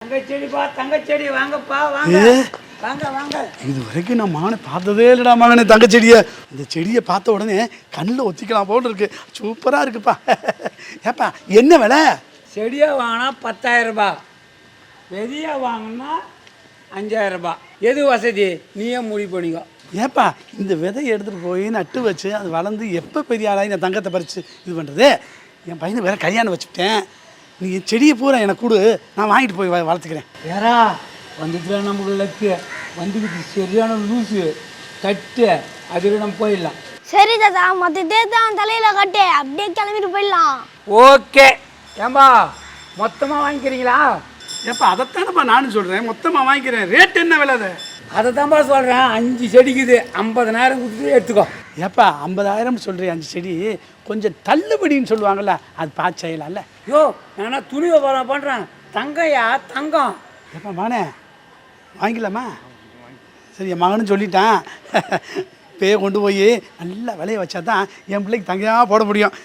தங்கச்செடிப்பா தங்கச்செடி வாங்கப்பா வாங்க வாங்க வாங்க. இது வரைக்கும் நான் மகனை பார்த்ததே இல்லைடா மகனே. தங்கச்செடியை இந்த செடியை பார்த்த உடனே கண்ணில் ஒத்திக்கலாம் போல் இருக்கு. சூப்பராக இருக்குப்பா. ஏப்பா என்ன விலை? செடியாக வாங்கினா 10,000 ரூபாய், விதையாக வாங்கினா 5,000 ரூபாய். எது வசதி நீயே முடிவு பண்ணிக்கோ. ஏப்பா இந்த விதையை எடுத்துகிட்டு போய் நட்டு வச்சு அது வளர்ந்து எப்போ பெரிய ஆளாகி நான் தங்கத்தை பறித்து இது பண்ணுறது? என் பையனை வேறு கல்யாணம் வச்சுக்கிட்டேன். நீ செடியை பூரா எனக்கு கொடு, நான் வாங்கிட்டு போய் வளர்த்துக்கிறேன். வேறா வந்துட்டு நமக்கு லக்கு வந்துக்கிட்டு சரியான லூஸு கட்டு, அதுக்கு நம்ம போயிடலாம். சரி தாத்தா, மற்ற தேத்தான் தலையில் கட்டு அப்படியே கிளம்பிட்டு போயிடலாம். ஓகே. ஏம்பா மொத்தமாக வாங்கிக்கிறீங்களா? ஏப்பா அதைத்தானப்பா நானும் சொல்கிறேன், மொத்தமாக வாங்கிக்கிறேன். ரேட் என்ன விலை அது? அதை தான்ப்பா சொல்கிறேன். 5 செடிக்குது 50,000 கொடுத்து எடுத்துக்கோ. ஏப்பா 50,000 சொல்கிறேன் 5 செடி, கொஞ்சம் தள்ளுபடின்னு சொல்லுவாங்கள்ல, அது பார்த்து செய்யலாம்ல. யோ நான் துணி வியாபாரம் பண்ணுறேன். தங்கையா தங்கம். ஏப்பா மகனே வாங்கிக்கலாமா? சரி என் மகனும் சொல்லிட்டான். பேய கொண்டு போய் நல்லா விலையை வச்சா தான் என் பிள்ளைக்கு தங்கையாக போட முடியும்.